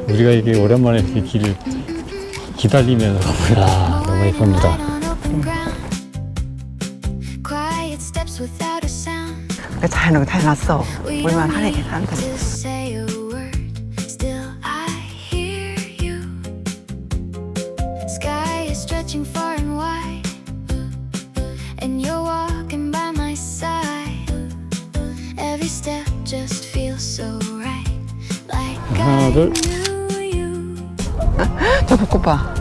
우리가 이게 오랜만에 이렇게 길을 기다리면서 가보라. 너무 예쁩니다. 자연하게 다 해놨어. 물만 하네 사람들이. 하나, 둘. 저 벚꽃 봐.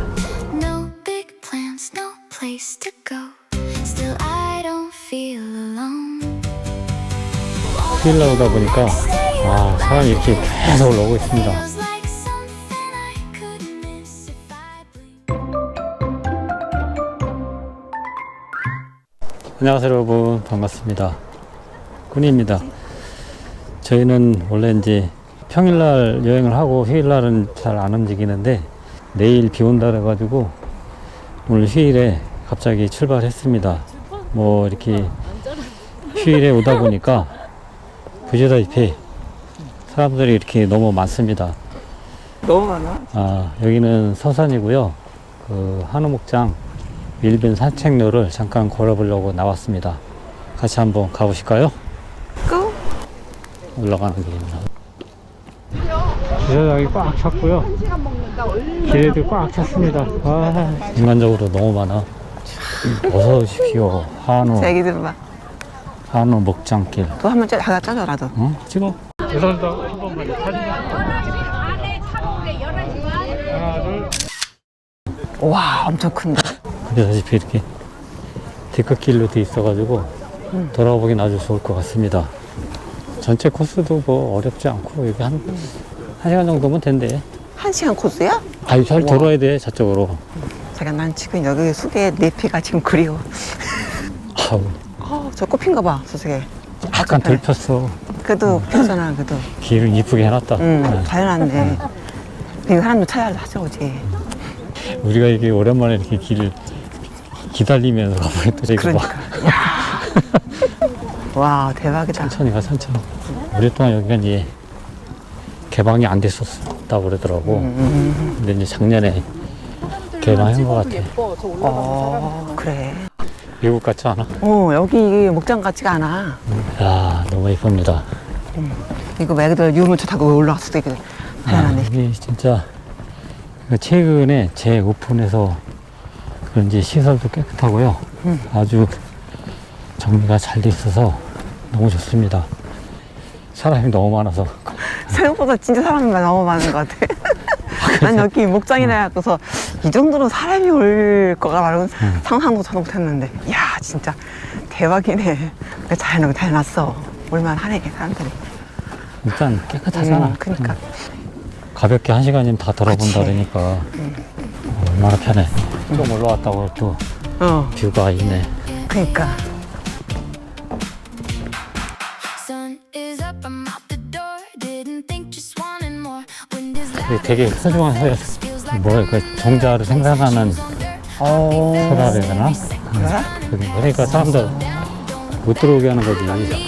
휠 오다 보니까 사람이 이렇게 계속 올라오고 있습니다. 안녕하세요 여러분, 반갑습니다. 꾸니입니다. 저희는 원래 이제 평일날 여행을 하고 휴일날은 잘 안 움직이는데 내일 비 온다 그래가지고 오늘 휴일에 갑자기 출발했습니다. 뭐 이렇게 휴일에 오다 보니까 보시다시피 사람들이 이렇게 너무 많습니다. 너무 많아. 여기는 서산이고요. 그 한우목장 밀빈 산책로를 잠깐 걸어보려고 나왔습니다. 같이 한번 가보실까요? 고! 올라가는 길입니다. 주차장이 꽉 찼고요. 길에도 꽉 찼습니다. 인간적으로 너무 많아. 어서 오십시오. 애기들 봐. 한우 목장길. 또 한 번 하나 짜줘라 도. 찍어. 죄송합니다. 한 번만 사진. 하나, 둘. 와, 엄청 큰데. 보시다시피 이렇게 데크길로 돼 있어가지고 돌아보긴 아주 좋을 것 같습니다. 전체 코스도 뭐 어렵지 않고 여기 한 시간 정도면 된대. 1시간 코스야? 잘 돌아야 돼 저쪽으로. 제가 난 지금 여기 속에 내피가 지금 그리워. 저 꽃핀 거 봐, 저쪽에. 약간 덜 폈어. 그래도 폈잖아, 그래도. 길을 이쁘게 해놨다. 잘 해놨네. 그 사람도 찾아오지. 우리가 이게 오랜만에 이렇게 길을 기다리면서 가보겠다. 그러니까. 야. 와, 대박이다. 천천히 가, 천천히. 오랫동안 여기가 이제 개방이 안 됐었다고 그러더라고. 근데 이제 작년에 개방한 것 같아. 그래. 미국 같지 않아? 여기 목장 같지가 않아. 야, 너무 예쁩니다. 이거 애기들 유모차 타고 올라왔을 때 다양하네. 여기 진짜 최근에 재오픈해서 그런지 시설도 깨끗하고요. 아주 정리가 잘 돼 있어서 너무 좋습니다. 사람이 너무 많아서. 생각보다 진짜 사람이 너무 많은 것 같아. 난 여기 목장이라 해서 이 정도로 사람이 올 거라고는 상상도 저도 못했는데, 이야, 진짜 대박이네. 자연하게 다 해놨어. 올만 하네, 사람들이. 일단 깨끗하잖아. 그러니까. 가볍게 1시간이면 다 돌아본다 그러니까 얼마나 편해. 좀 올라왔다고 또 뷰가 있네. 그러니까. 되게 소중한 그 종자를 생산하는 소라 그래야 되나? 그러니까 사람들 못 들어오게 하는 거지.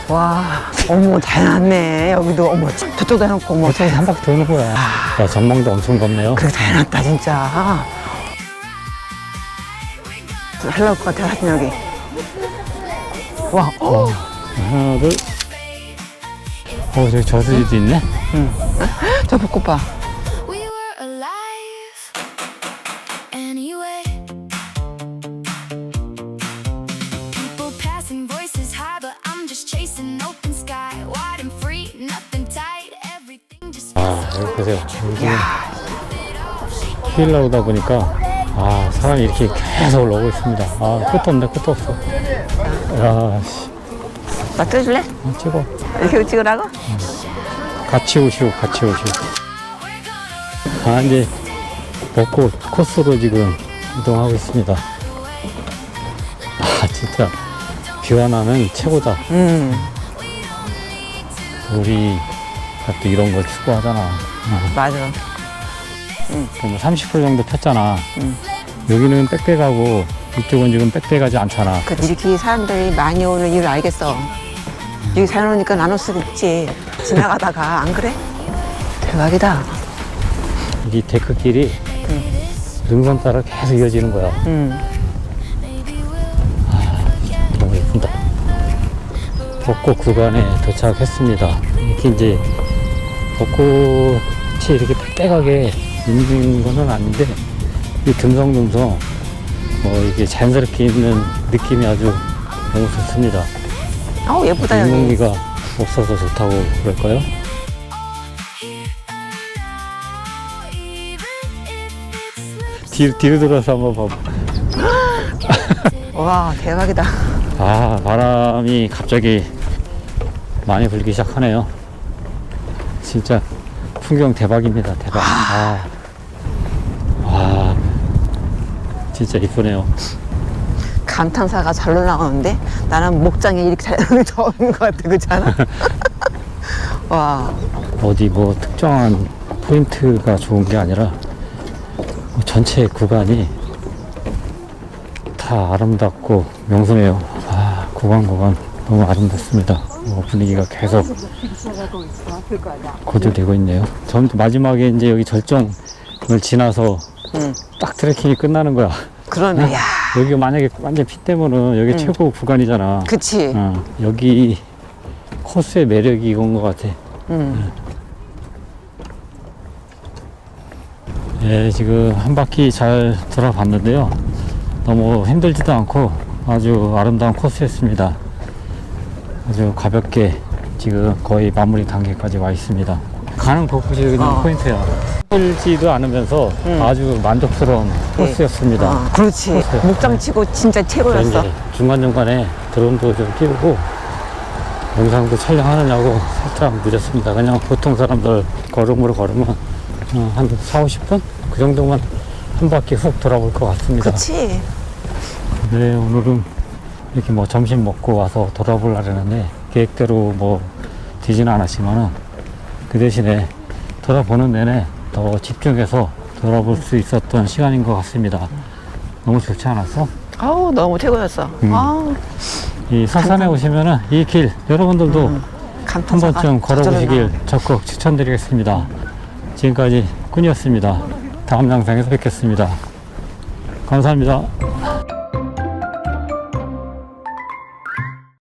와, 어머, 잘 해놨네. 여기도, 어머, 저쪽도 해놓고, 어머. 저기 한 바퀴 도는 거야. 야, 전망도 엄청 덥네요. 그래, 잘 해놨다, 진짜. 잘 나올 것 같아, 사진 여기. 와, 하나, 둘. 저기 저수지도 있네? 저 벚꽃 봐. 여기 보세요. 휴일 나오다 보니까 사람이 이렇게 계속 올라오고 있습니다. 끝도 없네, 끝도 없어. 야, 씨. 나 찍어줄래? 찍어. 이렇게 찍으라고? 같이 오시오, 같이 오시오. 이제 벚꽃 코스로 지금 이동하고 있습니다. 진짜 뷰 하나는 최고다. 우리가 또 이런 걸 추구하잖아. 맞아. 그럼 30% 정도 폈잖아. 응. 여기는 빽빽하고 이쪽은 지금 빽빽하지 않잖아. 그 이렇게 사람들이 많이 오는 이유를 알겠어. 여기 사놓으니까 나눌 수가 없지. 지나가다가 안 그래? 대박이다. 이 데크길이 응. 능선 따라 계속 이어지는 거야. 응. 너무 예쁜다. 벚꽃 구간에 도착했습니다. 이렇게 이제 벚꽃이 이렇게 빽빽하게 있는 거는 아닌데 이 듬성듬성 뭐 이게 자연스럽게 있는 느낌이 아주 너무 좋습니다. 어우, 예쁘다, 여기. 인공기가 없어서 좋다고 그럴까요? 뒤로 돌아서 한번 봐봐. 와, 대박이다. 아, 바람이 갑자기 많이 불기 시작하네요. 진짜 풍경 대박입니다. 대박. 와, 진짜 이쁘네요. 감탄사가 잘로 나오는데 나는 목장에 이렇게 잘 나오는 게 처음인 것 같아. 그렇지 않아? 와, 어디 뭐 특정한 포인트가 좋은 게 아니라 전체 구간이 다 아름답고 명소해요. 아, 구간 너무 아름답습니다. 분위기가 계속 고조되고 있네요. 마지막에 이제 여기 절정을 지나서 응. 딱 트레킹이 끝나는 거야. 그러네. 야, 여기가 만약에 완전 피 때면은 여기 최고 구간이잖아. 그치. 여기 코스의 매력이 이건 것 같아. 응. 예, 지금 한 바퀴 잘 돌아봤는데요. 너무 힘들지도 않고 아주 아름다운 코스였습니다. 아주 가볍게 지금 거의 마무리 단계까지 와 있습니다. 가는 곳곳이 그냥 포인트야. 힘들지도 않으면서 아주 만족스러운 코스였습니다. 그렇지. 코스. 목장 치고 진짜 최고였어. 이제 중간중간에 드론도 좀 띄우고 영상도 촬영하느냐고 살짝 늦었습니다. 그냥 보통 사람들 걸음으로 걸으면 한 4, 50분? 그 정도만 한 바퀴 훅 돌아볼 것 같습니다. 그치. 네, 오늘은 이렇게 뭐 점심 먹고 와서 돌아보려고 했는데 계획대로 뭐 되지는 않았지만은 그 대신에 돌아보는 내내 더 집중해서 돌아볼 수 있었던 시간인 것 같습니다. 너무 좋지 않았어? 아우, 너무 최고였어. 아우, 이 사산에 오시면은 이 길 여러분들도 한 감탄사가 번쯤 걸어보시길 저절로 적극 추천드리겠습니다. 지금까지 꾼이었습니다. 다음 영상에서 뵙겠습니다. 감사합니다.